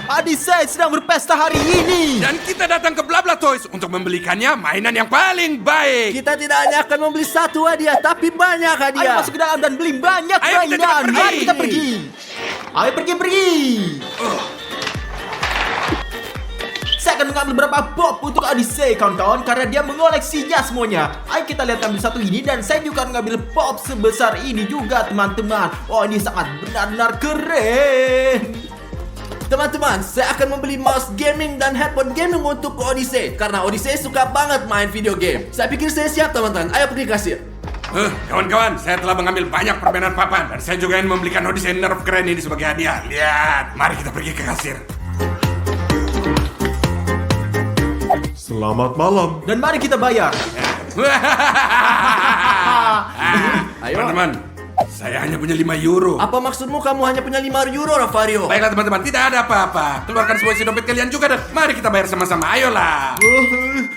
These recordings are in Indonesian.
Odyssey sedang berpesta hari ini. Dan kita datang ke BlaBla Toys untuk membelikannya mainan yang paling baik. Kita tidak hanya akan membeli satu hadiah, tapi banyak Ayo hadiah. masuk ke dalam dan beli banyak Ayo, kita mainan. pergi. Mari kita pergi. Ayo pergi. Saya akan mengambil beberapa bob untuk Odyssey kawan-kawan karena dia mengoleksinya semuanya. Ayo kita lihat ambil satu ini dan saya juga akan mengambil bob sebesar ini juga teman-teman. Oh ini sangat benar-benar keren. Teman-teman, saya akan membeli mouse gaming dan headphone gaming untuk Odyssey karena Odyssey suka banget main video game. Saya pikir saya siap teman-teman. Ayo pergi kasir. Kawan-kawan, saya telah mengambil banyak permainan papan dan saya juga ingin membelikan Odyssey Nerf keren ini sebagai hadiah. Lihat, mari kita pergi ke kasir. Selamat malam. Dan mari kita bayar. Ayo. Teman-teman, saya hanya punya 5 euro. Apa maksudmu kamu hanya punya 5 euro, Ravario? Baiklah teman-teman, tidak ada apa-apa. Keluarkan semua isi dompet kalian juga dan mari kita bayar sama-sama. Ayolah.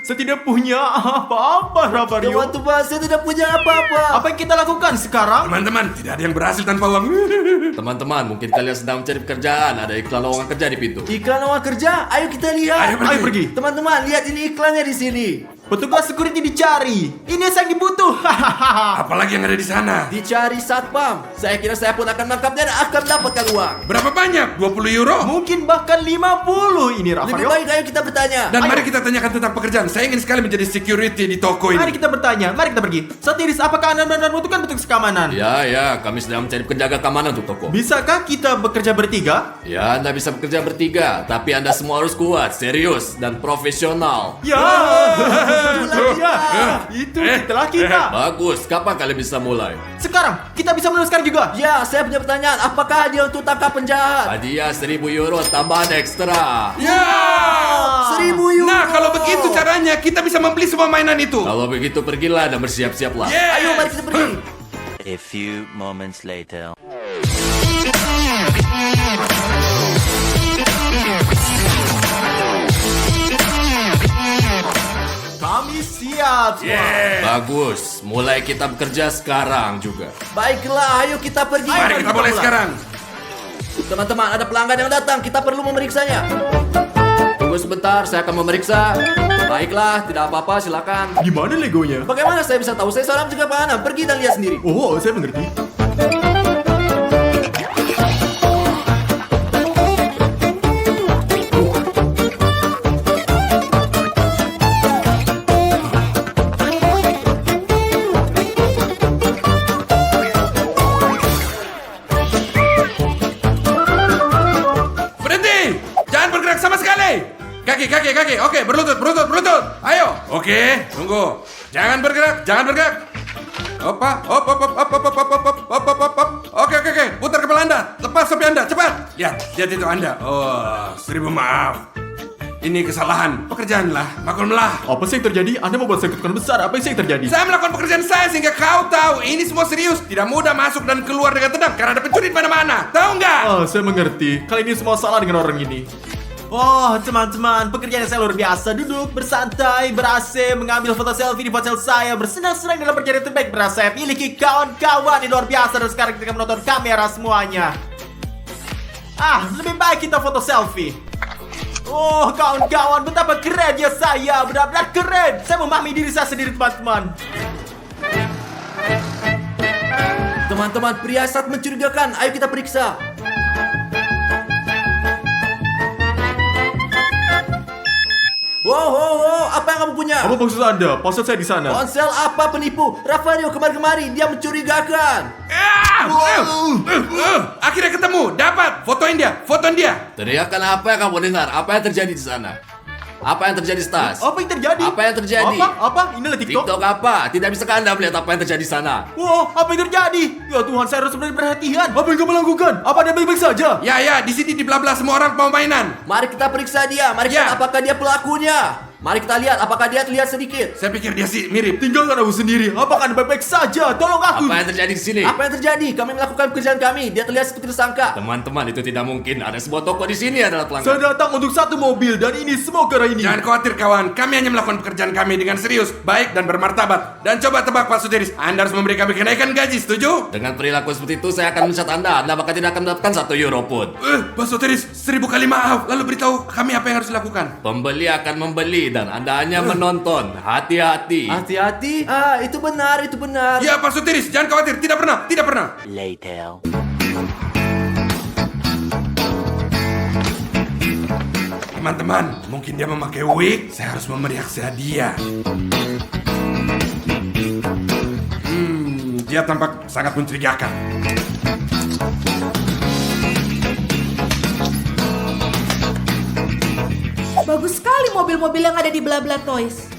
Saya tidak punya apa-apa Ravario. Teman-teman, saya tidak punya apa-apa. Apa yang kita lakukan sekarang? Teman-teman, tidak ada yang berhasil tanpa uang. Teman-teman, mungkin kalian sedang mencari pekerjaan. Ada iklan lowongan kerja di pintu. Iklan lowongan kerja? Ayo kita lihat. Ayo pergi. Teman-teman, lihat ini iklannya di sini. Petugas security dicari. Ini yang saya dibutuh. Apalagi yang ada di sana? Dicari satpam. Saya kira saya pun akan menangkapnya dan akan mendapatkan uang. Berapa banyak? 20 euro? Mungkin bahkan 50 ini Lebih Ravario. baik ayo kita bertanya. Dan Ayo. mari kita tanyakan tentang pekerjaan. Saya ingin sekali menjadi security di toko Mari ini. kita bertanya, mari kita pergi. Satiris, apakah Anda benar-benar membutuhkan petugas keamanan? Ya, kami sedang mencari penjaga keamanan untuk toko. Bisakah kita bekerja bertiga? Ya, Anda bisa bekerja bertiga, tapi Anda semua harus kuat, serius, dan profesional. Ya. Itu itulah kita. Bagus, kapan kalian bisa mulai? Sekarang, kita bisa mulai sekarang juga. Ya, saya punya pertanyaan. Apakah hadiah untuk tangkap penjahat? Hadiah 1.000 euro tambahan ekstra. Ya. 1.000 euro. Nah, kalau begitu caranya kita bisa membeli semua mainan itu. Kalau begitu pergilah dan bersiap-siaplah. Yes. Ayo, mari kita pergi. A few moments later. Kami siap. Yeah. Bagus, mulai kita bekerja sekarang juga. Baiklah, ayo kita pergi. Mari kita mulai sekarang. Teman-teman, ada pelanggan yang datang. Kita perlu memeriksanya. Tunggu sebentar, saya akan memeriksa. Baiklah, tidak apa-apa, silakan. Gimana legonya? Bagaimana saya bisa tahu? Saya seorang penjaga keamanan. Pergi dan lihat sendiri. Oh, saya mengerti. Berhenti! Jangan bergerak sama sekali. Kaki. Oke, berlutut. Ayo. Oke, tunggu. Jangan bergerak. Hop. Oke. Putar kepala Anda. Lepas topi Anda, cepat. Lihat itu Anda. Oh, 1000 maaf. Ini kesalahan. Pekerjaanlah, maklumlah. Apa sih yang terjadi? Anda membuat saya ketakutan besar. Apa sih yang terjadi? Saya melakukan pekerjaan saya sehingga kau tahu ini semua serius. Tidak mudah masuk dan keluar dengan tenang karena ada pencuri di mana-mana. Tahu nggak? Oh, saya mengerti. Kali ini semua salah dengan orang ini. Oh, teman-teman, pekerjaan saya luar biasa. Duduk, bersantai, ber-AC, mengambil foto selfie di ponsel saya, bersenang-senang dalam perjalanan terbaik berasa saya miliki kawan-kawan yang luar biasa. Dan sekarang kita akan menonton kamera semuanya. Lebih baik kita foto selfie. Oh, kawan-kawan, betapa kerennya saya. Benar-benar keren. Saya memahami diri saya sendiri, teman-teman. Teman-teman, pria saat mencurigakan. Ayo kita periksa. Wow, apa yang kamu punya? Apa maksud Anda? Ponsel saya di sana. Ponsel apa penipu? Ravario kemari-kemari, dia mencurigakan. Akhirnya ketemu. Dapat. Fotoin dia. Teriakan apa yang kamu dengar? Apa yang terjadi di sana? Apa yang terjadi, Stas? Apa yang terjadi? Apa yang terjadi? Apa? Inilah TikTok. TikTok apa? Tidak bisakah Anda melihat apa yang terjadi di sana? Wow, apa yang terjadi? Ya Tuhan, saya harus benar perhatian. Apa yang kamu lakukan? Apa Anda baik-baik saja? Ya, di sini di BlaBla semua orang mau mainan. Mari kita periksa dia. Mari Ya. kita apakah dia pelakunya. Mari kita lihat apakah dia terlihat sedikit. Saya pikir dia sih mirip. Tinggalkan aku sendiri. Apakah Anda baik-baik saja? Tolong aku. Apa yang terjadi di sini? Apa yang terjadi? Kami melakukan pekerjaan kami. Dia terlihat seperti tersangka. Teman-teman, itu tidak mungkin. Ada sebuah toko di sini adalah pelanggan. Saya datang untuk satu mobil dan ini semua karena ini. Jangan khawatir kawan, kami hanya melakukan pekerjaan kami dengan serius, baik dan bermartabat. Dan coba tebak Pak Sotiris, Anda harus memberi kami kenaikan gaji, setuju? Dengan perilaku seperti itu, saya akan mencat Anda. Anda bahkan tidak akan mendapatkan 1 euro pun. Pak Sotiris, 1000 kali maaf. Lalu beritahu kami apa yang harus dilakukan. Pembeli akan membeli dan Anda hanya menonton. Hati-hati. Hati-hati. Itu benar, itu benar. Ya Pak Sotiris, jangan khawatir, tidak pernah. Later. Teman-teman, mungkin dia memakai wig. Saya harus memberi hadiah. Dia tampak sangat mencurigakan. Bagus sekali mobil-mobil yang ada di Blabla Toys.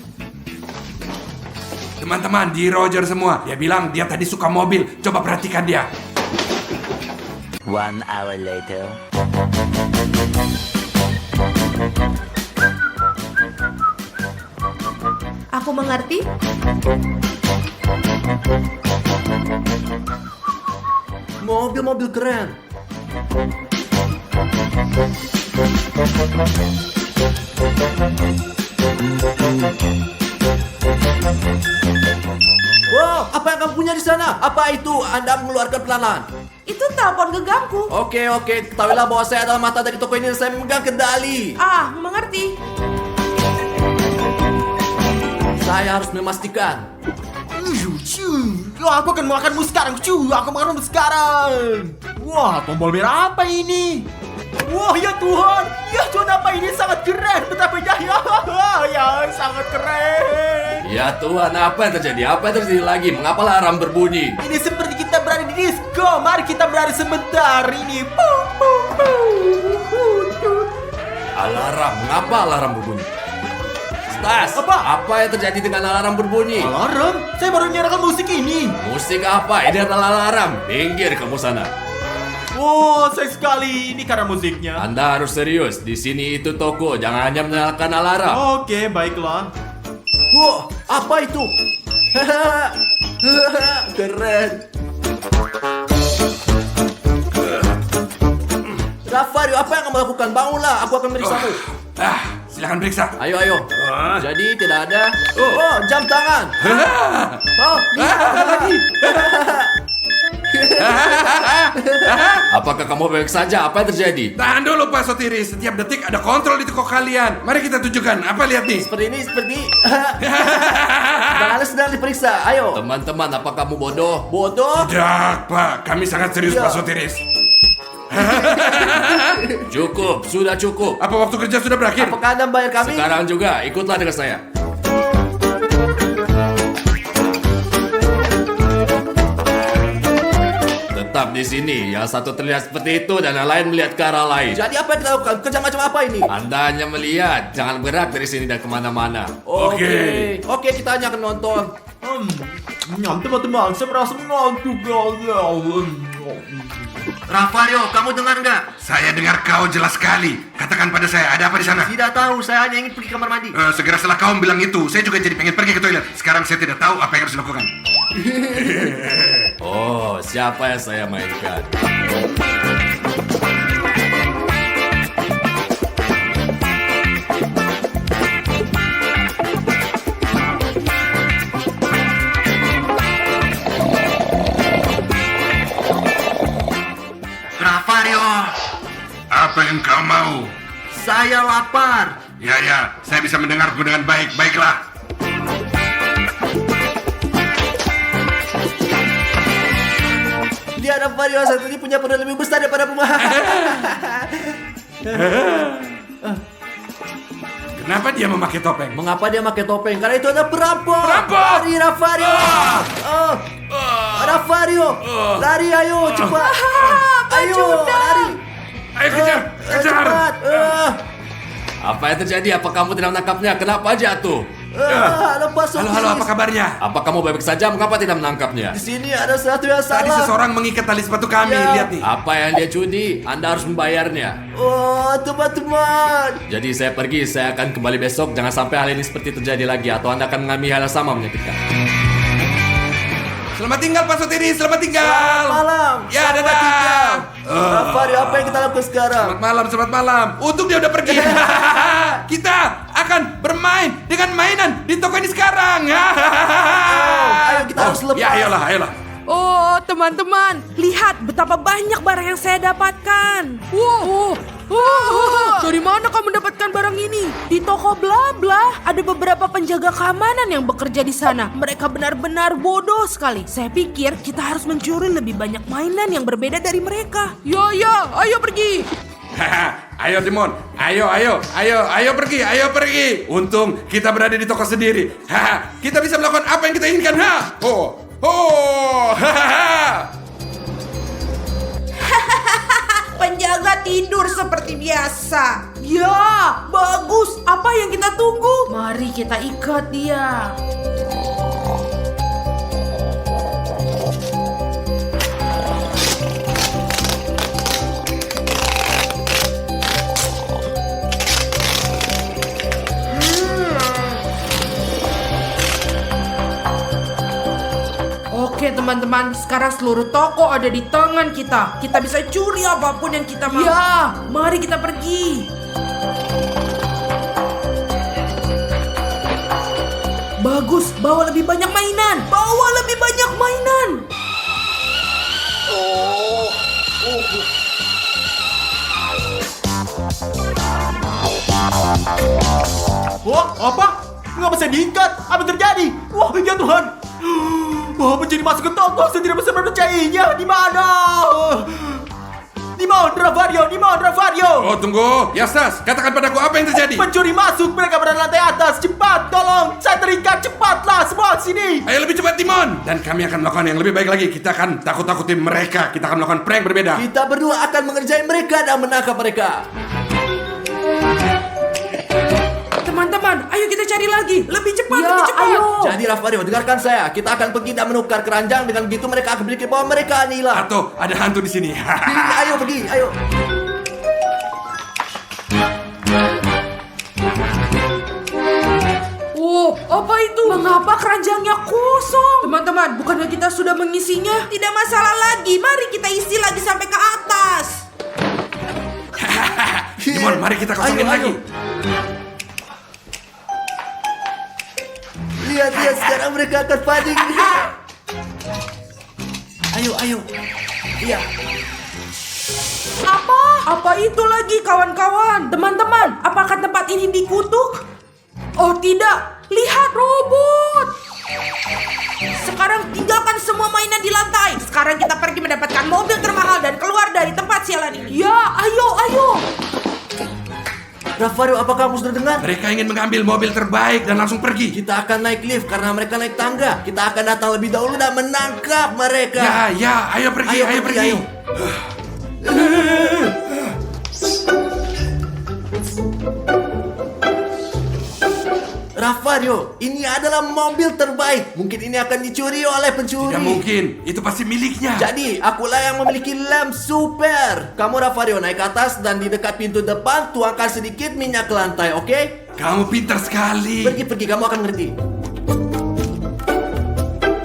Teman-teman, di Roger semua. Dia bilang dia tadi suka mobil. Coba perhatikan dia. 1 hour later. Aku mengerti. Mobil-mobil keren. Wow, apa yang kamu punya di sana? Apa itu? Anda mengeluarkan pelan-pelan. Itu telepon genggamku. Oke, ketahuilah bahwa saya adalah mata dari toko ini dan saya memegang kendali. Mengerti. Saya harus memastikan. Aku akan makanmu sekarang. Aku makanmu sekarang. Wah, tombol merah apa ini? Wah, ya Tuhan. Ya Tuhan, apa ini? Sangat keren. Betapa ya, sangat keren. Ya Tuhan, apa yang terjadi? Apa yang terjadi lagi? Mengapa alarm berbunyi? Ini seperti kita berada di disco. Mari kita berada sebentar. Ini. Alarm? Mengapa alarm berbunyi? Stas, apa yang terjadi dengan alarm berbunyi? Alarm? Saya baru menyalakan musik ini. Musik apa? Ini adalah alarm. Pinggir kamu sana. Oh, sayang sekali. Ini karena musiknya. Anda harus serius. Di sini itu toko. Jangan hanya menyalakan alarm. Oke, baiklah. Wow, apa itu? Keren. Rafario, apa yang kamu lakukan? Bangunlah, aku akan meriksamu. Silakan periksa. Ayo. Jadi tidak ada. Oh, jam tangan. Oh, lihat ada lagi. Apakah kamu baik saja? Apa yang terjadi? Tahan dulu Pak Sotiris. Setiap detik ada kontrol di toko kalian. Mari kita tunjukkan. Apa lihat nih? Seperti ini. Tangannya sedang diperiksa. Ayo. Teman-teman, apa kamu bodoh? Bodoh. Tidak Pak. Kami sangat serius Iya. Pak Sotiris. Cukup, sudah cukup. Apa waktu kerja sudah berakhir? Apakah Anda membayar kami? Sekarang juga, ikutlah dengan saya. Tetap di sini. Yang satu terlihat seperti itu dan yang lain melihat ke arah lain. Jadi apa yang kita lakukan? Kerja macam apa ini? Anda hanya melihat, jangan bergerak dari sini dan kemana-mana. Oke, kita hanya akan nonton. Teman-teman, saya merasa mengantuk. Rafario, kamu dengar nggak? Saya dengar kau jelas sekali. Katakan pada saya, ada apa di sana? Tidak tahu, saya hanya ingin pergi kamar mandi. Segera setelah kau bilang itu, saya juga jadi pengen pergi ke toilet. Sekarang saya tidak tahu apa yang harus dilakukan. Oh, siapa yang saya mainkan? Rafario, Apa yang kau mau? saya lapar. Ya, saya bisa mendengarmu dengan baik. Baiklah. Lihat Rafario, satu ini punya perut lebih besar daripada rumah. Kenapa dia memakai topeng? Mengapa dia pakai topeng? Karena itu ada perampok. Perampok! Lari Rafario. Rafario, lari ayo cepat. Ayo, lari. Ayo kejar! Cepat. Apa yang terjadi? Apa kamu tidak menangkapnya? Kenapa jatuh? Lepas Halo, apa kabarnya? Apa kamu baik saja? Mengapa tidak menangkapnya? Di sini ada sesuatu yang Tadi salah. seseorang mengikat tali sepatu kami, Ya. lihat nih. Apa yang dia curi? Anda harus membayarnya. Oh, teman-teman. Jadi saya pergi, saya akan kembali besok. Jangan sampai hal ini seperti terjadi lagi, atau Anda akan mengalami hal yang sama menyakitkan. Selamat tinggal Pak Sotiri, selamat tinggal. Malam. Ya, Selamat dadah. tinggal. Fahri, apa yang kita lakukan sekarang? Selamat malam. Untung dia udah pergi. Kita akan bermain dengan mainan di toko ini sekarang. Ayo kita harus lepas. Ya, ayolah. Oh, teman-teman, lihat betapa banyak barang yang saya dapatkan. Wow, dari mana kamu mendapatkan barang ini? Di toko bla bla. Ada beberapa penjaga keamanan yang bekerja di sana. Mereka benar-benar bodoh sekali. Saya pikir kita harus mencuri lebih banyak mainan yang berbeda dari mereka. Ya, ayo pergi. Ayo Timon, ayo pergi. Untung kita berada di toko sendiri. Kita bisa melakukan apa yang kita inginkan. Penjaga tidur seperti biasa. Ya, bagus. Apa yang kita tunggu? Mari kita ikat dia. Oke teman-teman, sekarang seluruh toko ada di tangan kita. Kita bisa curi apapun yang kita mau. Ya, mari kita pergi. Bagus, bawa lebih banyak mainan. Wah, apa? Mengapa saya diikat? Apa terjadi? Wah, ya Tuhan. Wah, pencuri masuk ke toko. Saya tidak bisa mempercayainya. Di mana? Di mana, Vario? Oh, tunggu. Yastas, katakan padaku apa yang terjadi. Pencuri masuk. Mereka berada di lantai atas. Cepat, tolong. Saya terikat. Cepatlah, semua sini. Ayo lebih cepat Timon. Dan kami akan melakukan yang lebih baik lagi. Kita akan takut-takutin mereka. Kita akan melakukan prank berbeda. Kita berdua akan mengerjai mereka dan menangkap mereka. Teman-teman, ayo kita cari lagi. Lebih cepat, Ya, lebih cepat. ayo. Jadi Rafario, dengarkan saya. Kita akan pergi dan menukar keranjang. Dengan begitu mereka akan berpikir bahwa mereka hilang. Atau ada hantu di sini. Ayo pergi, ayo. Oh, apa itu? Mengapa keranjangnya kosong? Teman-teman, bukannya kita sudah mengisinya? Tidak masalah lagi. Mari kita isi lagi sampai ke atas. Timon, mari kita kosongin Ayo, ayo. lagi. Lihat, sekarang mereka akan panik. Ayo. Iya. Apa itu lagi kawan-kawan? Teman-teman, apakah tempat ini dikutuk? Oh tidak, lihat robot. Sekarang tinggalkan semua mainan di lantai. Sekarang kita pergi mendapatkan mobil termahal dan keluar dari tempat sialan ini. Ya, ayo. Rafario, apakah kamu sudah dengar? Mereka ingin mengambil mobil terbaik dan langsung pergi. Kita akan naik lift karena mereka naik tangga. Kita akan datang lebih dahulu dan menangkap mereka. Ya, ayo pergi. Ayo. Rafario, ini adalah mobil terbaik. Mungkin ini akan dicuri oleh pencuri. Tidak mungkin, itu pasti miliknya. Jadi, akulah yang memiliki lem super. Kamu Rafario naik ke atas dan di dekat pintu depan tuangkan sedikit minyak ke lantai, oke? Kamu pintar sekali. Pergi, kamu akan ngerti.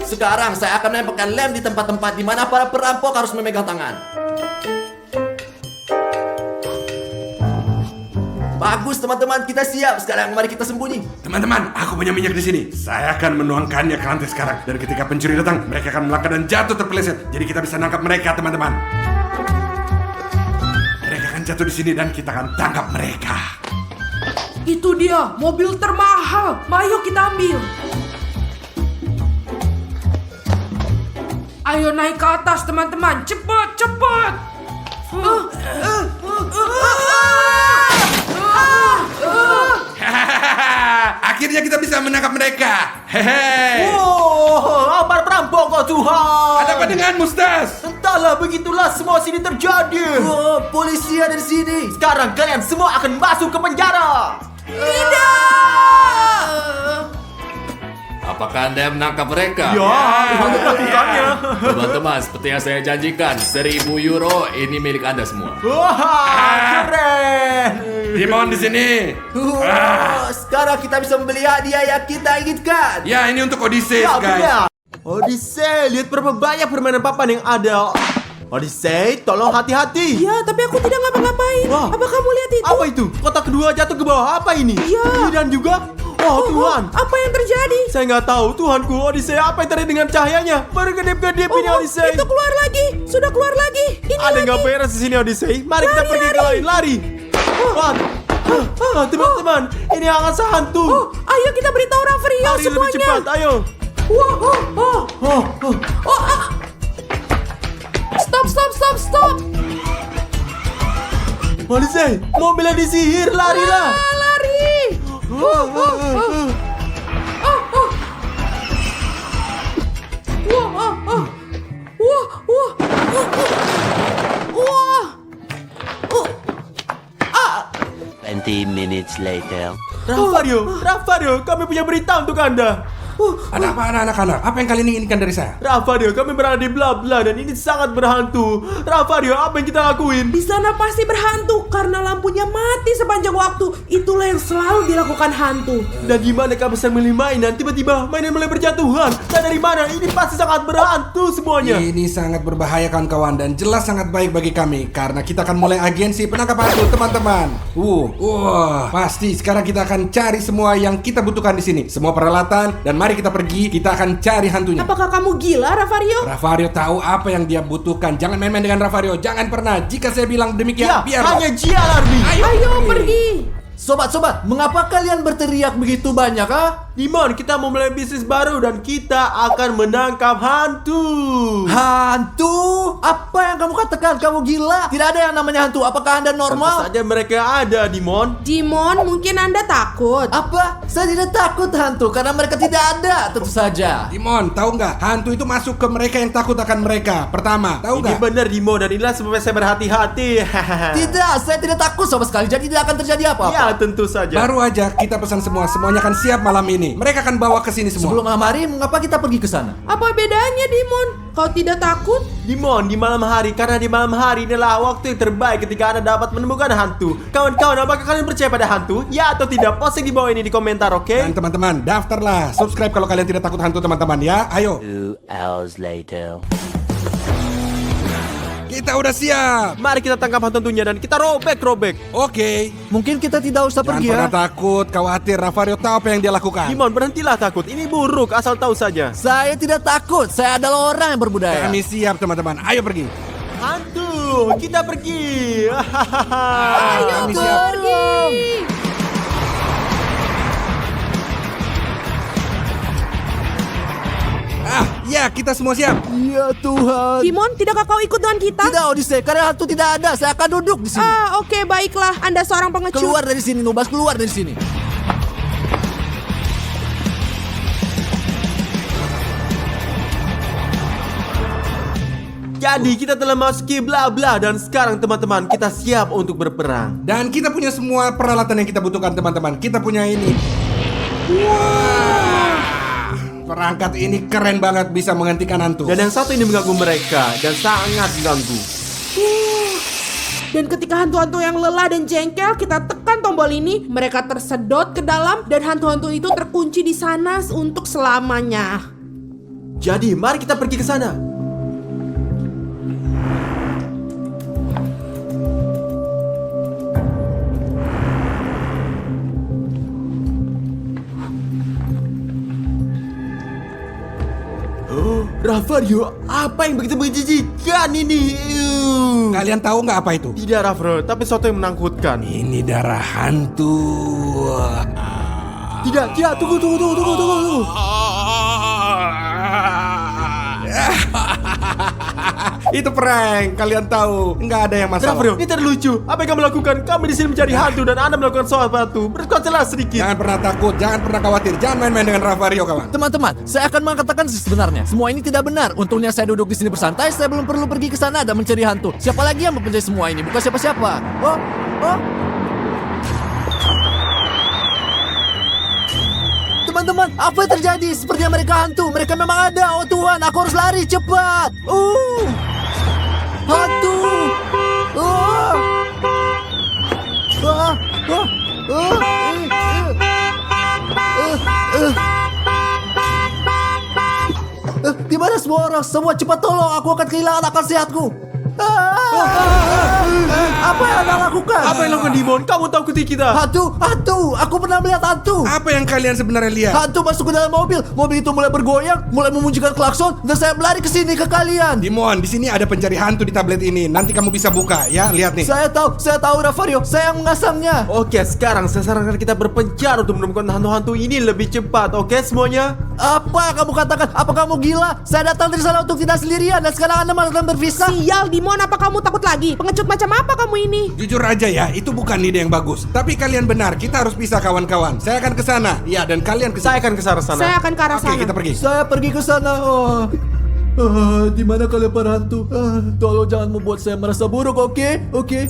Sekarang saya akan menempelkan lem di tempat-tempat di mana para perampok harus memegang tangan. Bagus teman-teman, kita siap. Sekarang mari kita sembunyi. Teman-teman, aku punya minyak di sini. Saya akan menuangkannya ke lantai sekarang. Dan ketika pencuri datang, mereka akan melangkah dan jatuh terpeleset. Jadi kita bisa nangkap mereka, teman-teman. Mereka akan jatuh di sini dan kita akan tangkap mereka. Itu dia, mobil termahal. Ayo kita ambil. Ayo naik ke atas teman-teman. Cepat. Akhirnya kita bisa menangkap mereka. Hehe. Wow, para perampok, oh Tuhan. Ada apa dengan Mustas? Entahlah, begitulah semua sini terjadi. Oh, polisi ada di sini. Sekarang kalian semua akan masuk ke penjara. Tidak. apakah Anda menangkap mereka? Ya, untuk melakukannya. Teman-teman, seperti yang saya janjikan, 1.000 euro ini milik Anda semua. Wah, keren. Dimon di sini. Sekarang kita bisa membeli hadiah yang kita inginkan. Ya, ini untuk Odyssey, Ya, guys. benar. Odyssey, lihat berapa banyak permainan papan yang ada. Odyssey, tolong hati-hati. Ya, tapi aku tidak ngapa-ngapain. Wah. Apa kamu lihat itu? Apa itu? Kotak kedua jatuh ke bawah. Apa ini? Iya. Ini dan juga. Oh, Tuhan. Apa yang terjadi? Saya nggak tahu, Tuhanku. Odyssey, apa yang terjadi dengan cahayanya? Berkedip-kedip ini Odyssey. Itu keluar lagi. Sudah keluar lagi. Ini Ada lagi. nggak beres di sini Odyssey? Mari kita Lari, pergi ke lari. lain. Lari. Teman-teman, ini hangat hantu. Oh, ayo kita beritahu Rafario Lari lebih semuanya. cepat, ayo. Stop. Odyssey, mobilnya disihir, larilah. Lari. Wah. 20 minutes later. Rafario, kami punya berita untuk Anda. Ada apa anak-anak? Apa yang kalian inginkan dari saya? Rafario, kami berada di bla bla dan ini sangat berhantu. Rafario, apa yang kita lakuin? Di sana pasti berhantu karena lampunya mati sepanjang waktu. Itulah yang selalu dilakukan hantu. Dan gimana kami sedang memilih mainan, tiba-tiba mainan mulai berjatuhan. Dan dari mana? Ini pasti sangat berhantu semuanya. Ini sangat berbahaya kawan-kawan dan jelas sangat baik bagi kami karena kita akan mulai agensi penangkap hantu teman-teman. Pasti sekarang kita akan cari semua yang kita butuhkan di sini, semua peralatan dan mari kita pergi. Kita akan cari hantunya. Apakah kamu gila, Rafario? Rafario tahu apa yang dia butuhkan. Jangan main-main dengan Rafario. Jangan pernah. Jika saya bilang demikian, Ya, biarlah. hanya Gia Larbi. Ayo pergi. Sobat-sobat, mengapa kalian berteriak begitu banyak, Dimon, kita mau mulai bisnis baru dan kita akan menangkap hantu. Hantu? Apa yang kamu katakan? Kamu gila? Tidak ada yang namanya hantu. Apakah Anda Tentu normal? saja mereka ada, Dimon. Dimon, mungkin Anda takut. Apa? Saya tidak takut hantu karena mereka tidak ada, tentu saja. Dimon, tahu nggak? Hantu itu masuk ke mereka yang takut akan mereka. Pertama, tahu Ini nggak? benar, Dimon, dan inilah sebabnya saya berhati-hati. Tidak, saya tidak takut sama sekali. Jadi tidak akan terjadi apa-apa. Ya, tentu saja. Baru aja kita pesan semua. Semuanya akan siap malam ini. Mereka akan bawa ke sini semua. Sebelum malam hari, mengapa kita pergi ke sana? Apa bedanya, Dimon? Kau tidak takut? Dimon, di malam hari, karena di malam hari inilah waktu yang terbaik ketika Anda dapat menemukan hantu. Kawan-kawan, apakah kalian percaya pada hantu? Ya atau tidak? Posting di bawah ini di komentar, oke? Dan teman-teman, daftarlah. Subscribe kalau kalian tidak takut hantu teman-teman ya. Ayo. 2 hours later. Kita udah siap. Mari kita tangkap hantunya dan kita robek. Oke. Mungkin kita tidak usah Jangan pergi pernah ya. takut, khawatir. Rafario tahu apa yang dia lakukan. Dimon, berhentilah takut. Ini buruk, asal tahu saja. Saya tidak takut. Saya adalah orang yang berbudaya. Kami siap teman-teman. Ayo pergi. Hantu, kita pergi. Ayo kami siap. pergi. Ya kita semua siap. Ya Tuhan. Dimon, tidakkah kau ikut dengan kita? Tidak, Odyssey. Karena hantu tidak ada. Saya akan duduk di sini. Oke, baiklah. Anda seorang pengecut. Keluar dari sini, Nubas. Keluar dari sini. Jadi kita telah masuki bla bla dan sekarang teman-teman kita siap untuk berperang. Dan kita punya semua peralatan yang kita butuhkan teman-teman. Kita punya ini. Wah. Perangkat ini keren banget, bisa menghentikan hantu. Dan yang satu ini mengganggu mereka dan sangat mengganggu. Dan ketika hantu-hantu yang lelah dan jengkel, kita tekan tombol ini, mereka tersedot ke dalam dan hantu-hantu itu terkunci di sana untuk selamanya. Jadi mari kita pergi ke sana. Rafario, apa yang begitu menjijikan ini? Kalian tahu nggak apa itu? Tidak, Rafario, tapi sesuatu yang menakutkan. Ini darah hantu. Tidak, tunggu. Itu prank, kalian tahu. Nggak ada yang masalah. Rafario, ini terlucu. Apa yang kamu lakukan? Kami di sini mencari hantu dan Anda melakukan sesuatu. Berkonsentrasi sedikit. Jangan pernah takut, jangan pernah khawatir. Jangan main-main dengan Rafario, kawan. Teman-teman, saya akan mengatakan sebenarnya. Semua ini tidak benar. Untungnya saya duduk di sini bersantai. Saya belum perlu pergi ke sana dan mencari hantu. Siapa lagi yang mempercayai semua ini? Bukan siapa-siapa. Oh. Teman-teman, teman-teman, apa yang terjadi? Sepertinya mereka hantu. Mereka memang ada. Oh Tuhan, aku harus lari cepat. Hantu. Di mana semua orang? Semua cepat tolong, aku akan kehilangan akal sehatku. Apa yang Anda lakukan? Apa yang lakukan Dimon? Kamu takuti kita. Hantu, aku pernah melihat hantu. Apa yang kalian sebenarnya lihat? Hantu masuk ke dalam mobil. Mobil itu mulai bergoyang, mulai memunculkan klakson, dan saya berlari ke sini ke kalian. Dimon, di sini ada pencari hantu di tablet ini. Nanti kamu bisa buka ya, lihat nih. Saya tahu Ravario, saya yang mengasangnya. Oke, sekarang saya sarankan kita berpencar untuk menemukan hantu-hantu ini lebih cepat. Oke semuanya? Apa kamu katakan? Apa kamu gila? Saya datang dari sana untuk tidak sendirian dan sekarang Anda malah berpisah. Sial, Dimon, apa kamu takut lagi? Pengecut macam apa kamu ini? Jujur aja ya, itu bukan ide yang bagus. Tapi kalian benar, kita harus pisah kawan-kawan. Saya akan ke sana. Ya, dan kalian ke Saya akan ke sana. Saya akan ke arah Oke, sana. kita pergi. Saya pergi ke sana. Di mana kalian para hantu? Tolong jangan membuat saya merasa buruk, oke? Oke.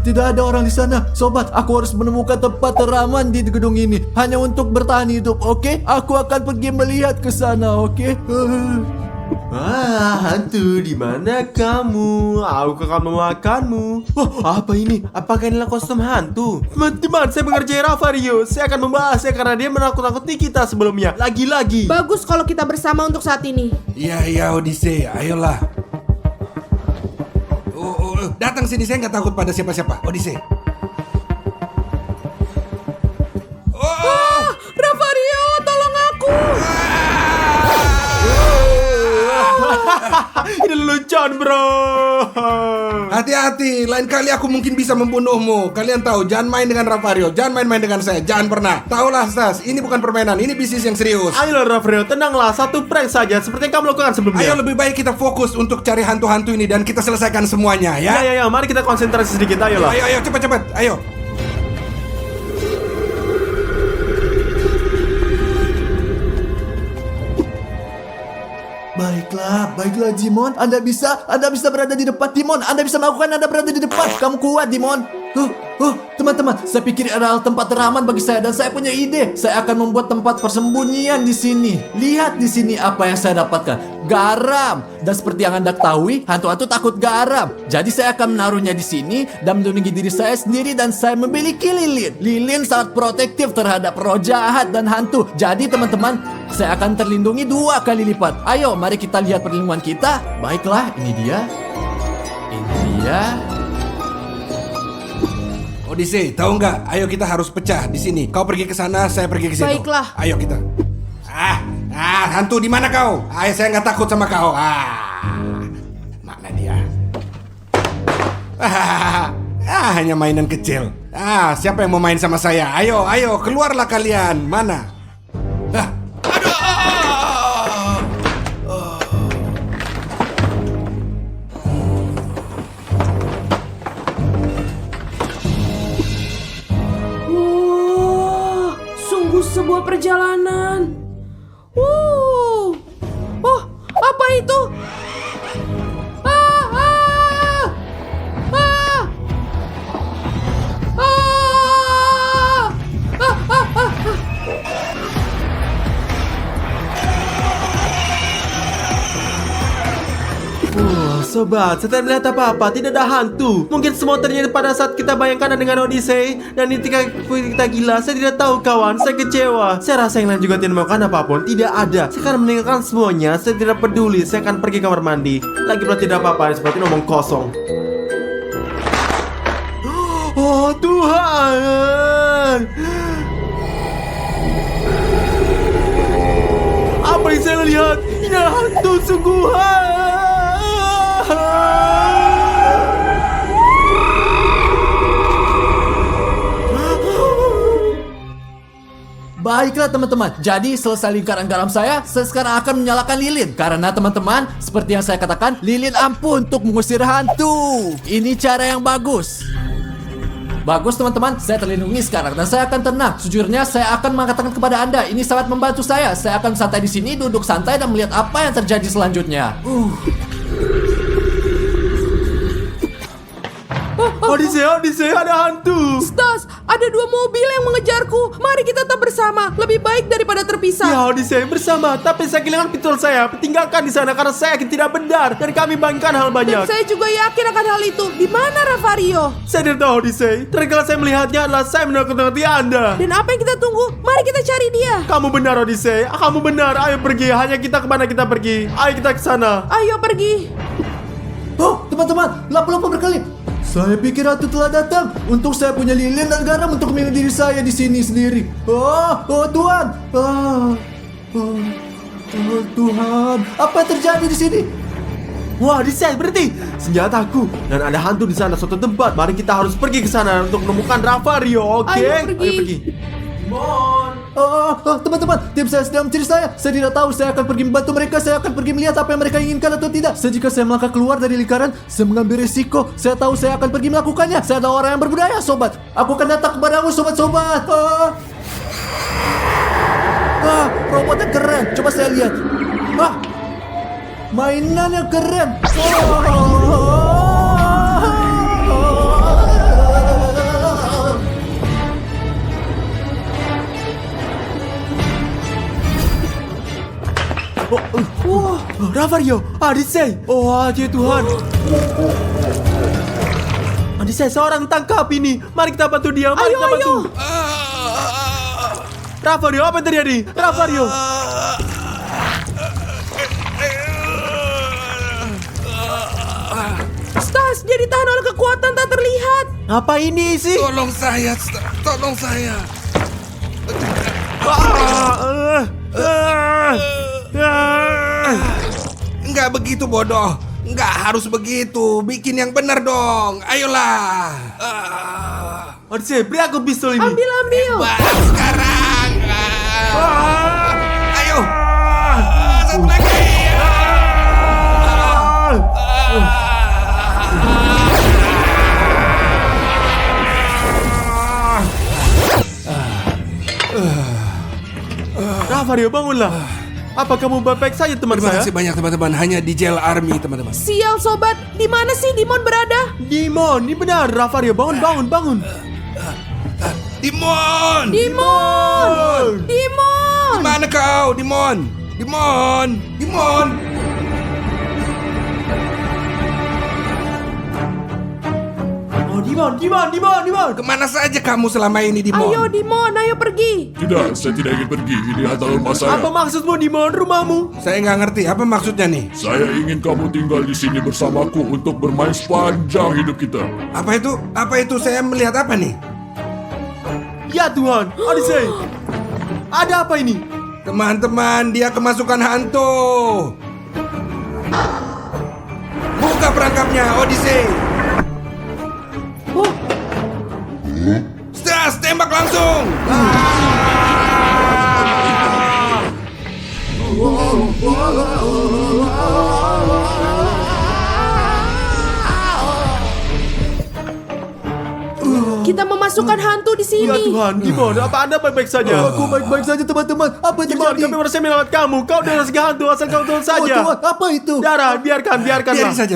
Tidak ada orang di sana. Sobat, aku harus menemukan tempat teraman di gedung ini hanya untuk bertahan hidup, oke? Aku akan pergi melihat ke sana, oke? Hantu, di mana kamu? Aku akan memakanmu. Apa ini? Apakah inilah kostum hantu? Teman-teman, saya mengerjai Ravario. Saya akan membahasnya karena dia menakut-nakuti kita sebelumnya. Lagi-lagi. Bagus kalau kita bersama untuk saat ini. Iya, Odyssey, ayolah. Datang sini, saya nggak takut pada siapa-siapa. Odyssey. Ravario, tolong aku. Ini lelucon, bro. Hati-hati, lain kali aku mungkin bisa membunuhmu. Kalian tahu, jangan main dengan Ravario, jangan main-main dengan saya, jangan pernah. Taulah, Stas, ini bukan permainan, ini bisnis yang serius. Ayolah Ravario, tenanglah. Satu prank saja seperti yang kamu lakukan sebelumnya. Ayo lebih baik kita fokus untuk cari hantu-hantu ini dan kita selesaikan semuanya ya. Ya, mari kita konsentrasi sedikit. Ayolah. Ayo, cepat, ayo. Baiklah Dimon, Anda bisa berada di depan Dimon, Anda bisa melakukan, Anda berada di depan. Kamu kuat Dimon. Teman-teman, saya pikir adalah tempat teraman bagi saya dan saya punya ide. Saya akan membuat tempat persembunyian di sini. Lihat di sini apa yang saya dapatkan. Garam. Dan seperti yang Anda ketahui, hantu-hantu takut garam. Jadi saya akan menaruhnya di sini dan melindungi diri saya sendiri dan saya memiliki lilin. Lilin sangat protektif terhadap roh jahat dan hantu. Jadi teman-teman, saya akan terlindungi 2 kali lipat. Ayo, mari kita lihat perlindungan kita. Baiklah, ini dia. Odyssey, tahu nggak? Ayo kita harus pecah di sini. Kau pergi ke sana, saya pergi ke situ. Baiklah. Ayo kita. Hantu di mana kau? Ayo, saya nggak takut sama kau. Mana dia? Hanya mainan kecil. Siapa yang mau main sama saya? Ayo, keluarlah kalian. Mana? Sebuah perjalanan. Apa itu? Sobat, saya tidak melihat apa-apa, tidak ada hantu. Mungkin semua terjadi pada saat kita bayangkan dengan Odyssey. Dan ketika kita gila, saya tidak tahu kawan, saya kecewa. Saya rasa yang lain juga tidak melakukan apapun, tidak ada. Saya akan meninggalkan semuanya, saya tidak peduli. Saya akan pergi kamar mandi. Lagi pula tidak apa-apa, seperti ngomong kosong. Oh Tuhan, apa yang saya lihat? Ini adalah hantu sungguhan. Baiklah teman-teman, jadi selesai lingkaran garam saya sekarang akan menyalakan lilin. Karena teman-teman, seperti yang saya katakan, lilin ampuh untuk mengusir hantu. Ini cara yang bagus. Bagus teman-teman, saya terlindungi sekarang dan saya akan tenang. Sejujurnya saya akan mengatakan kepada Anda, ini sangat membantu saya. Saya akan santai di sini, duduk santai dan melihat apa yang terjadi selanjutnya. Odyssey, ada hantu. Stas, ada 2 mobil yang mengejarku. Mari kita tetap bersama. Lebih baik daripada terpisah. Ya Odyssey, bersama. Tapi saya kehilangan pistol saya. Tinggalkan di sana karena saya yakin tidak benar. Dan kami banggakan hal Dan banyak. saya juga yakin akan hal itu. Di mana Ravario? Saya tidak tahu Odyssey. Terakhir saya melihatnya adalah saya menakut-nakuti Anda. Dan apa yang kita tunggu? Mari kita cari dia. Kamu benar Odyssey. Kamu benar. Ayo pergi. Hanya kita kemana kita pergi. Ayo kita ke sana. Ayo pergi. Oh, teman-teman, lapu-lapu berkelip. Saya pikir ratu telah datang. Untuk saya punya lilin dan garam untuk minum diri saya di sini sendiri. Oh Tuhan. Oh, Tuhan. Apa yang terjadi di sini? Wah, Odyssey, berhenti. Senjataku. Dan ada hantu di sana suatu tempat. Mari kita harus pergi ke sana untuk menemukan Ravario. Oke? Ayo pergi. Teman-teman, tim saya sedang mencari saya. Saya tidak tahu saya akan pergi membantu mereka. Saya akan pergi melihat apa yang mereka inginkan atau tidak. Jika saya melangkah keluar dari lingkaran, saya mengambil risiko. Saya tahu saya akan pergi melakukannya. Saya adalah orang yang berbudaya, sobat. Aku akan datang kepadamu, sobat-sobat. Robot yang keren. Coba saya lihat. Mainan yang keren. Ravario, Odyssey. Oh, ya Tuhan. Odyssey, seorang tangkap ini. Mari kita bantu dia. Mari kita bantu. Ravario, apa yang terjadi? Ravario. Stas, dia ditahan oleh kekuatan tak terlihat. Apa ini sih? Tolong saya, tolong saya. Enggak begitu bodoh. Enggak harus begitu. Bikin yang benar dong. Ayolah. Odyssey, beri aku pistol ini. Ambil. Sekarang. Ayo. Satu lagi. Ravario, bangunlah. Apa kamu baik-baik saja teman Terima saya? kasih banyak teman-teman. Hanya di jail army teman-teman. Sial sobat, di mana sih Dimon berada? Dimon, ini benar. Ravario, bangun. Dimon. Dimon! Mana kau, Dimon? Dimon. Oh, Dimon. Kemana saja kamu selama ini, Dimon? Ayo Dimon, ayo pergi. Tidak, saya tidak ingin pergi. Ini adalah rumah saya. Apa maksudmu, Dimon? Rumahmu? Saya nggak ngerti. Apa maksudnya nih? Saya ingin kamu tinggal di sini bersamaku untuk bermain sepanjang hidup kita. Apa itu? Apa itu? Saya melihat apa nih? Ya Tuhan, Odyssey. Ada apa ini? Teman-teman, dia kemasukan hantu. Buka perangkapnya, Odyssey. Stas, tembak langsung. Kita memasukkan hantu di sini. Ya Tuhan, Dimon, apa Anda baik-baik saja? Aku baik-baik saja, teman-teman. Apa yang Dimon, terjadi? kami merasa menyelamat kamu. Kau adalah segi hantu, asal kau turun Oh saja. Tuhan, apa itu? Darah, biarkanlah.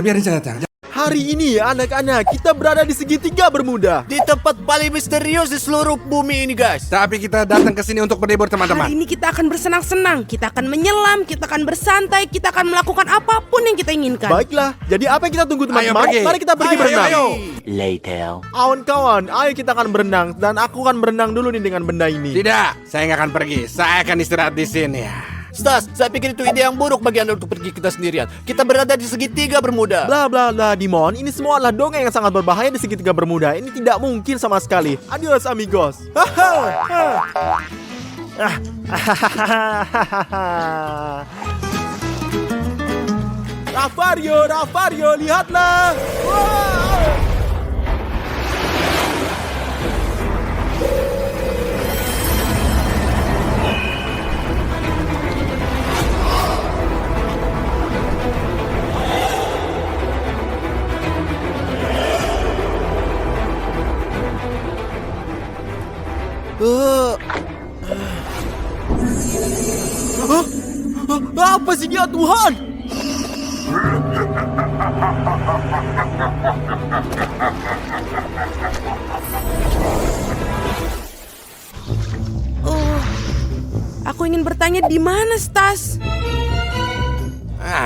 Biarin saja. Hari ini anak-anak, kita berada di segitiga Bermuda. Di tempat paling misterius di seluruh bumi ini, guys. Tapi kita datang ke sini untuk berlibur, teman-teman. Hari ini kita akan bersenang-senang, kita akan menyelam, kita akan bersantai, kita akan melakukan apapun yang kita inginkan. Baiklah, jadi apa yang kita tunggu teman-teman? Ayo pergi. Mari kita pergi berenang. Later. Kawan-kawan, ayo kita akan berenang. Dan aku akan berenang dulu nih dengan benda ini. Tidak, saya nggak akan pergi. Saya akan istirahat di sini. Stas, saya pikir itu ide yang buruk bagi Anda untuk pergi kita sendirian. Kita berada di segitiga Bermuda. Bla bla bla, Dimon. Ini semua adalah dongeng yang sangat berbahaya di segitiga Bermuda. Ini tidak mungkin sama sekali. Adios amigos. Ravario, lihatlah. Wow. Apa sih dia, Tuhan? akan bertanya di mana Stas.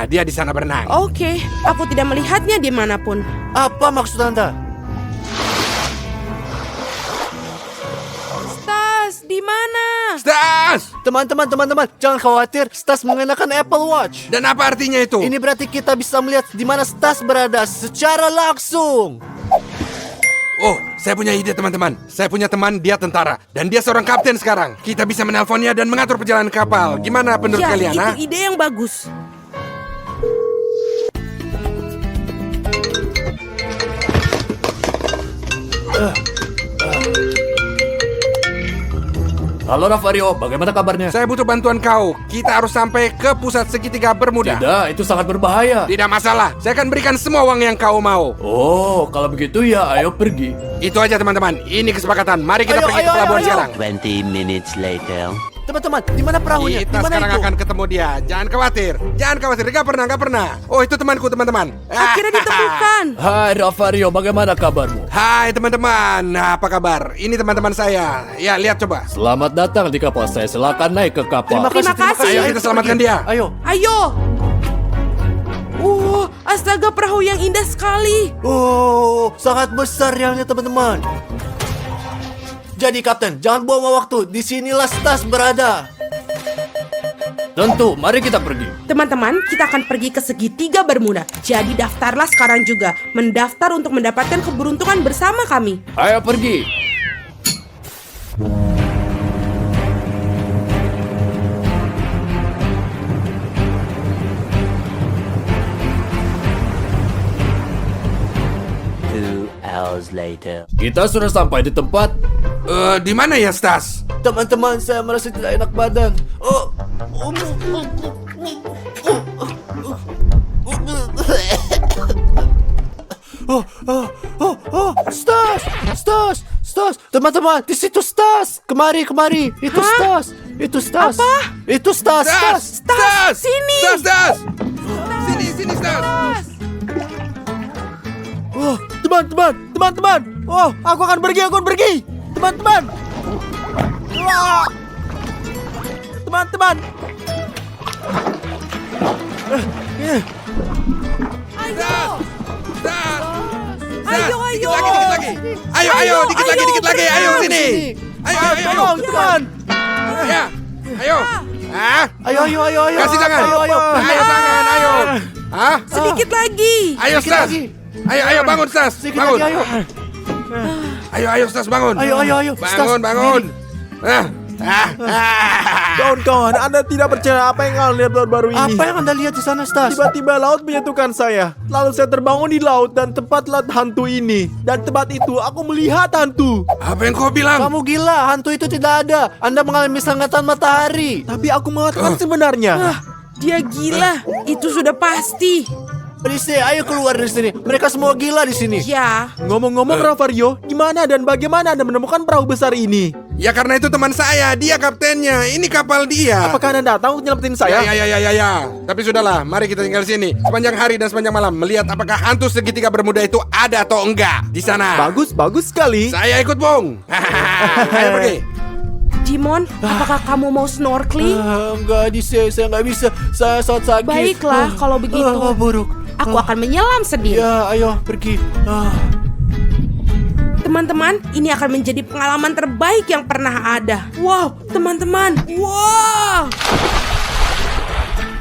Dia di sana berenang. Oke, aku tidak melihatnya dimanapun. Apa maksud Anda? Stas, di mana? Stas! Teman-teman, jangan khawatir. Stas mengenakan Apple Watch. Dan apa artinya itu? Ini berarti kita bisa melihat di mana Stas berada secara langsung. Oh, saya punya ide teman-teman. Saya punya teman, dia tentara. Dan dia seorang kapten sekarang. Kita bisa menelponnya dan mengatur perjalanan kapal. Gimana menurut Ya, kalian? itu ide yang bagus. Halo Ravario, bagaimana kabarnya? Saya butuh bantuan kau. Kita harus sampai ke pusat segitiga Bermuda. Tidak, itu sangat berbahaya. Tidak masalah. Saya akan berikan semua uang yang kau mau. Oh, kalau begitu ya ayo pergi. Itu aja teman-teman. Ini kesepakatan. Mari kita Ayo, pergi ayo, ke pelabuhan ayo. sekarang. 20 minutes later. Teman-teman, di mana perahunya? Di Kita mana sekarang itu? akan ketemu dia. Jangan khawatir. Gak pernah. Oh, itu temanku teman-teman. Akhirnya ditemukan. Hai Ravario, bagaimana kabarmu? Hai teman-teman. Apa kabar? Ini teman-teman saya. Ya, lihat coba. Selamat datang di kapal saya. Silakan naik ke kapal. Terima kasih. Ayo kita selamatkan dia. Ayo. Ayo. Astaga, perahu yang indah sekali. Oh, sangat besar realnya teman-teman. Jadi Kapten, jangan buang waktu. Di sinilah Stas berada. Tentu, mari kita pergi. Teman-teman, kita akan pergi ke segitiga Bermuda. Jadi daftarlah sekarang juga. Mendaftar untuk mendapatkan keberuntungan bersama kami. Ayo pergi. Hours later. Kita sudah sampai di tempat. Di mana ya, Stas? Teman-teman, saya merasa tidak enak badan. Stas. Teman-teman, di situ Stas. Kemari. Itu Hah? Stas. Apa? Itu Stas. Sini. Stas! Sini, Stas! Oh, teman-teman. Oh, aku akan pergi. Teman-teman. Teman-teman. Ayo. Stas! Ayo. Dikit lagi. Ayo, dikit lagi. Ayo, sini. Ayo. Tolong, teman. Ya. Ayo. Ayo. Kasih tangan. Ayo. Tangan, ayo. Sedikit lagi. Ayo, Sedikit Stas. lagi. Ayo, bangun, Stas. Sedikit Bangun. lagi, ayo. Ayo, Stas, bangun. Ayo. Stas, Bangun. Kawan-kawan, Anda tidak percaya apa yang kalian lihat baru-baru ini. Apa yang Anda lihat di sana, Stas? Tiba-tiba laut menyentuhkan saya. Lalu saya terbangun di laut dan tempatlah hantu ini. Dan tempat itu aku melihat hantu. Apa yang kau bilang? Kamu gila, hantu itu tidak ada. Anda mengalami sengatan matahari. Tapi aku mengatakan sebenarnya. Dia gila. Itu sudah pasti. Berisik, ayo keluar dari sini. Mereka semua gila di sini. Ya. Ngomong-ngomong Ravario, gimana dan bagaimana Anda menemukan perahu besar ini? Ya karena itu teman saya, dia kaptennya. Ini kapal dia. Apakah Anda datang untuk nyelamatin saya? Ya. Tapi sudahlah, mari kita tinggal di sini sepanjang hari dan sepanjang malam melihat apakah hantu segitiga Bermuda itu ada atau enggak di sana. Bagus sekali. Saya ikut, Bung. Ayo pergi. Dimon, apakah kamu mau snorkeling? Enggak, saya nggak bisa. Saya sangat sakit. Baiklah, kalau begitu. Buruk. Aku akan menyelam sendiri. Ya, ayo pergi. Teman-teman, ini akan menjadi pengalaman terbaik yang pernah ada. Wow, teman-teman. Wow.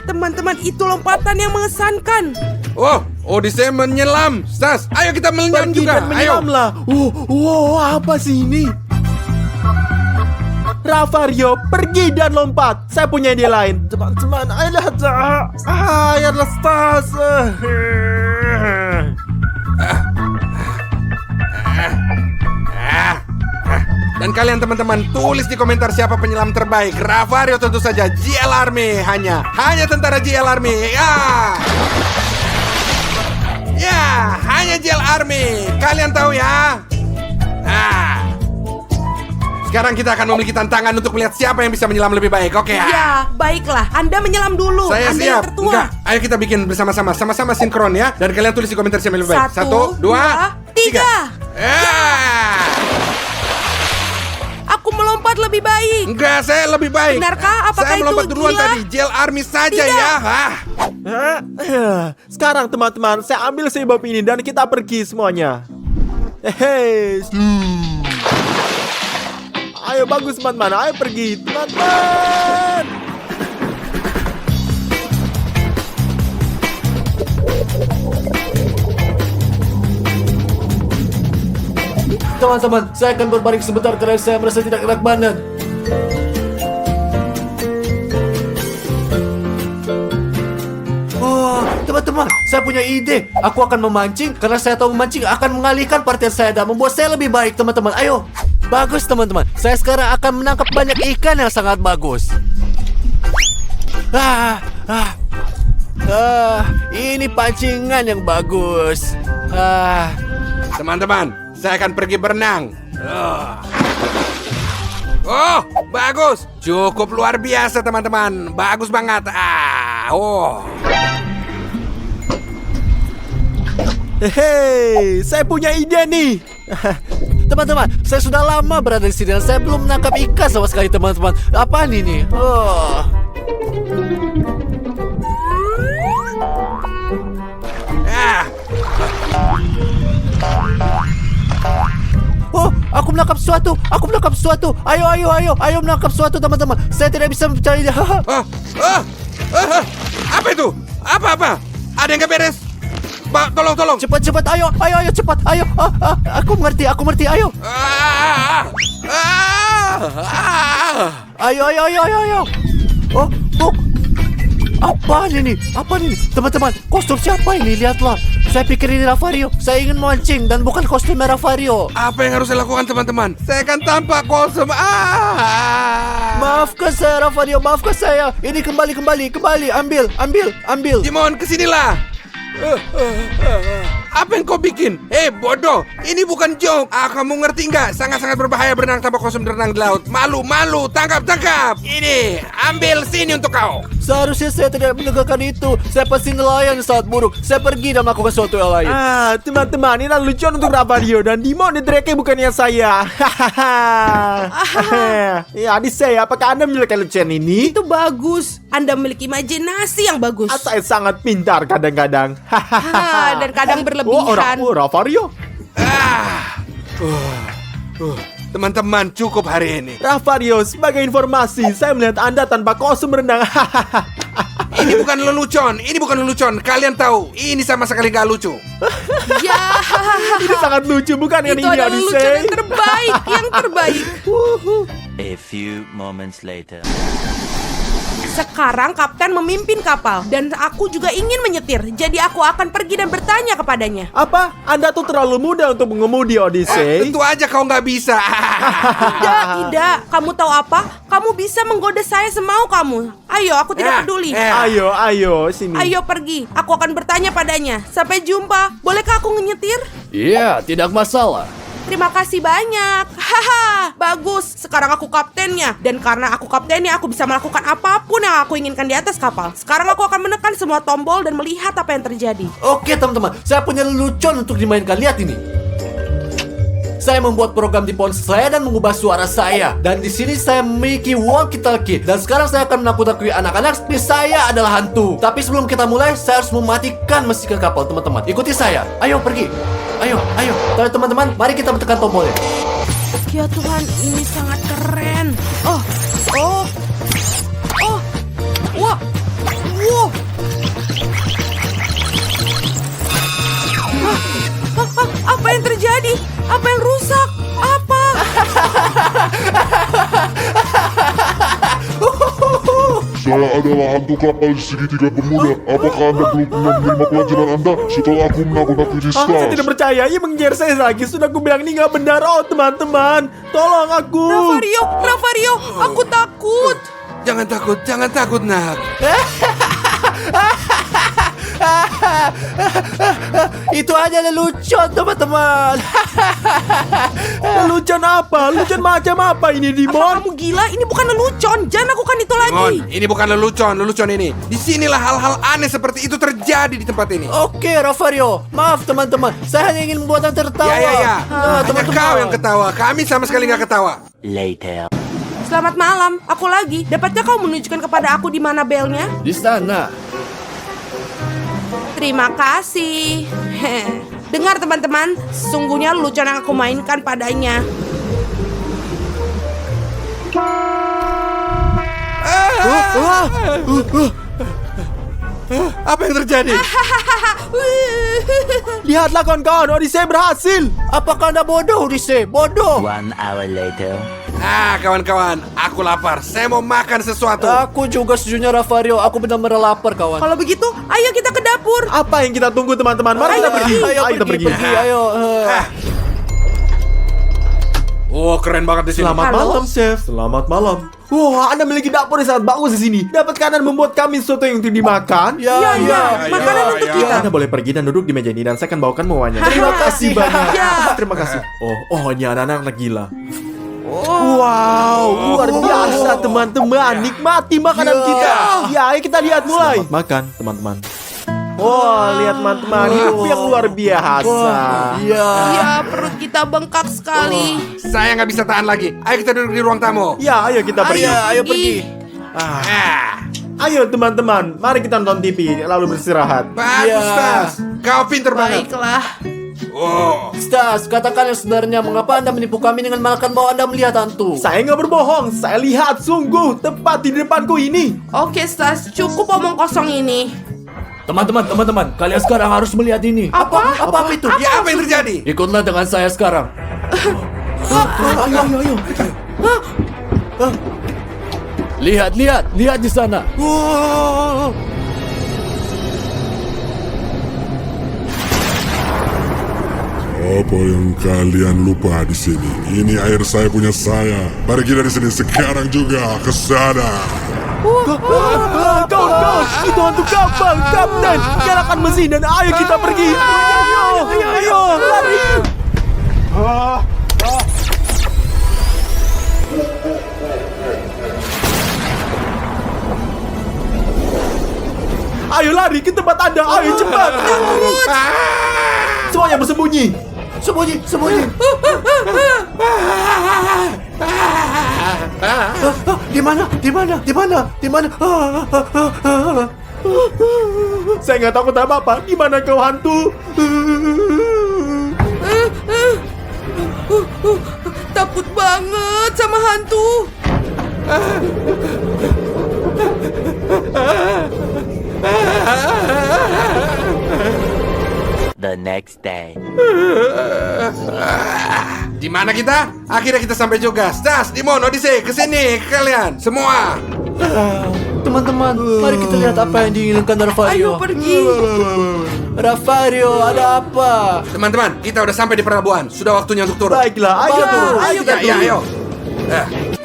Teman-teman, itu lompatan yang mengesankan. Oh, Odyssey menyelam. Stas, ayo kita menyelam Pergi juga. dan Ayo. menyelamlah. Apa sih ini? Ravario, pergi dan lompat. Saya punya ide lain. Teman-teman, ayolah Stas. Dan kalian teman-teman tulis di komentar siapa penyelam terbaik. Ravario tentu saja. JL Army hanya tentara JL Army. Ya, hanya JL Army. Kalian tahu ya. Sekarang kita akan memiliki tantangan untuk melihat siapa yang bisa menyelam lebih baik. Oke ya? Ya, baiklah. Anda menyelam dulu. Saya Anda siap. yang tertua. Enggak, ayo kita bikin bersama-sama. Sama-sama sinkron ya. Dan kalian tulis di komentar siapa yang lebih baik. 1, 2, 3. Ya. Aku melompat melompat lebih baik. Enggak, saya lebih baik. Benarkah? Apakah saya melompat itu duluan gila? tadi. Jail Army saja Tidak. ya. Sekarang teman-teman, saya ambil sebab ini dan kita pergi semuanya. Hei. Ayo bagus teman-teman, ayo pergi teman-teman. Teman-teman, saya akan berbalik sebentar karena saya merasa tidak enak badan. Oh, teman-teman, saya punya ide. Aku akan memancing karena saya tahu memancing akan mengalihkan perhatian saya dan membuat saya lebih baik, teman-teman. Ayo. Bagus, teman-teman. Saya sekarang akan menangkap banyak ikan yang sangat bagus. Ini pancingan yang bagus. Teman-teman, saya akan pergi berenang. Oh, bagus. Cukup luar biasa, teman-teman. Bagus banget. Hei, saya punya ide nih. Teman-teman, saya sudah lama berada di sini dan saya belum menangkap ikan sama sekali, teman-teman. Apaan ini? Oh, aku menangkap sesuatu. Aku menangkap sesuatu. Ayo menangkap sesuatu, teman-teman. Saya tidak bisa mencarinya. Apa itu? Apa? Ada yang gak beres? Tolong. Cepat, ayo, cepat, ayo. Aku mengerti, ayo. Ayo. Oh. Apa ini? Teman-teman, kostum siapa ini? Lihatlah. Saya pikir ini Ravario. Saya ingin mancing dan bukan kostum Ravario. Apa yang harus saya lakukan, teman-teman? Saya akan tampak kostum. Maafkan saya, Ravario. Maafkan saya. Ini kembali. Ambil. Dimon, kesinilah. Apa yang kau bikin? Bodoh, ini bukan joke. Kamu ngerti nggak? Sangat-sangat berbahaya berenang tanpa kostum berenang di laut. Malu, tangkap. Ini, ambil sini untuk kau. Seharusnya saya tidak menegakkan itu. Saya pasti nelayan saat buruk. Saya pergi dan melakukan sesuatu yang lain. Teman-teman, ini lucuan untuk Ravario dan Dimon Drake bukannya saya. Ya, adik saya, apakah Anda memiliki lucuan ini? Itu bagus. Anda memiliki imajinasi yang bagus. Saya sangat pintar kadang-kadang. Dan kadang berlebihan. Ravario. Teman-teman, cukup hari ini. Ravario, sebagai informasi, saya melihat Anda tanpa kostum berenang. Ini bukan lelucon. Kalian tahu, ini sama sekali gak lucu. Ya, Ini sangat lucu, bukan yang itu ini, adalah lucu Odyssey? yang terbaik. A few moments later. Sekarang kapten memimpin kapal dan aku juga ingin menyetir. Jadi aku akan pergi dan bertanya kepadanya. Apa? Anda tuh terlalu muda untuk mengemudi, Odyssey. Tentu aja kau nggak bisa. Tidak. Kamu tahu apa? Kamu bisa menggoda saya semau kamu. Ayo, aku tidak peduli. Ayo, sini. Ayo pergi. Aku akan bertanya padanya. Sampai jumpa. Bolehkah aku nyetir? Iya, tidak masalah. Terima kasih banyak. Haha, bagus. Sekarang aku kaptennya. Dan karena aku kaptennya, aku bisa melakukan apapun yang aku inginkan di atas kapal. Sekarang aku akan menekan semua tombol dan melihat apa yang terjadi. Oke, teman-teman. Saya punya lelucon untuk dimainkan. Lihat ini. Saya membuat program di ponsel saya dan mengubah suara saya. Dan di sini saya memiliki walkie-talkie. Dan sekarang saya akan menakut-nakuti anak-anak seperti saya adalah hantu. Tapi sebelum kita mulai, saya harus mematikan mesin kapal, teman-teman. Ikuti saya. Ayo, pergi. Ayo. Teman-teman, mari kita menekan tombolnya. Ya Tuhan, ini sangat keren. Wah. Apa yang terjadi? Apa yang rusak? Apa? Saya adalah hantu kapal segitiga bermuda. Apakah Anda belum pernah menerima pelajaran Anda setelah aku menakut-nakuti Saya Stars? tidak percaya, ia mengejar saya lagi. Sudah aku bilang ini nggak benar. Oh, teman-teman, tolong aku. Ravario, aku takut. Jangan takut, nak. Itu aja lelucon, teman-teman. Lelucon apa? Lelucon macam apa ini, Apa Dimon? kamu gila? Ini bukan lelucon. Jangan lakukan itu lagi. Dimon, ini bukan lelucon ini. Disinilah hal-hal aneh seperti itu terjadi di tempat ini. Oke, Ravario. Maaf, teman-teman. Saya hanya ingin membuat Anda tertawa. Ya. Hanya teman-teman. kau yang ketawa. Kami sama sekali nggak ketawa. Later. Selamat malam, aku lagi. Dapatkah kau menunjukkan kepada aku di mana belnya? Di sana. Terima kasih. Dengar teman-teman, sesungguhnya lelucon yang aku mainkan padanya. Apa yang terjadi? Lihatlah kawan-kawan, Odyssey berhasil. Apakah anda bodoh, Odyssey? Bodoh. 1 hour later. Kawan-kawan, aku lapar. Saya mau makan sesuatu. Aku juga sejujurnya Ravario, aku benar-benar lapar kawan. Kalau begitu, ayo kita ke dapur. Apa yang kita tunggu teman-teman? Mari kita pergi. Ayo kita pergi. ayo. Oh, keren banget di sini. Selamat Halo? malam, Chef. Selamat malam. Wah, Anda memiliki dapur yang sangat bagus di sini. Dapatkah Anda membuat kami sesuatu yang untuk dimakan? Ya, makanan untuk kita. Anda boleh pergi dan duduk di meja ini dan saya akan bawakan mewahnya. Terima kasih banyak. Ya. Terima kasih. Oh, ini anak-anak gila. Wow, luar biasa teman-teman. Nikmati makanan kita. Ya, ayo kita lihat mulai. Selamat makan, teman-teman. Wah, lihat teman-teman, hidup yang luar biasa. Ya, perut kita bengkak sekali. Saya nggak bisa tahan lagi. Ayo kita duduk di ruang tamu. Ya, ayo kita pergi. Ayo pergi. Ayo teman-teman, mari kita nonton TV lalu beristirahat. Bagus, Tas. Kau pinter banget. Baiklah. Oh. Stas, katakan yang sebenarnya mengapa anda menipu kami dengan mengatakan bahwa anda melihat hantu? Saya nggak berbohong, saya lihat sungguh tepat di depanku ini. Oke, Stas, cukup omong kosong ini. Teman-teman, kalian sekarang harus melihat ini. Apa? Apa itu? Ya, apa yang terjadi? Ikutlah dengan saya sekarang. Ayo. Lihat di sana. Apa yang kalian lupa di sini? Ini air saya punya saya. Pergi dari sini sekarang juga ke sana. Kawan-kawan, itu hantu kapal, Kapten. Nyalakan mesin dan ayo kita pergi. Ayo, lari. Ayo lari ke tempat Anda, ayo cepat. Semuanya bersembunyi. Sembunyi. Di mana? Saya nggak takut apa-apa. Di mana kau hantu? Takut banget sama hantu. The next day. Di mana kita? Akhirnya kita sampai juga. Stas, Dimon, Odyssey, kesini kalian semua. Teman-teman, mari kita lihat apa yang diinginkan Ravario. Ayo pergi. Ravario, ada apa? Teman-teman, kita udah sampai di pelabuhan. Sudah waktunya untuk turun. Baiklah, ayo turun. Ayo Ya, ayo.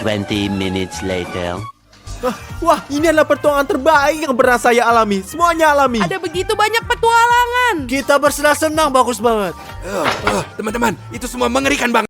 20 minutes later. Wah, ini adalah pertuangan terbaik yang pernah saya alami. Semuanya alami. Ada begitu banyak petualangan. Kita bersenang-senang, bagus banget. Teman-teman, itu semua mengerikan banget.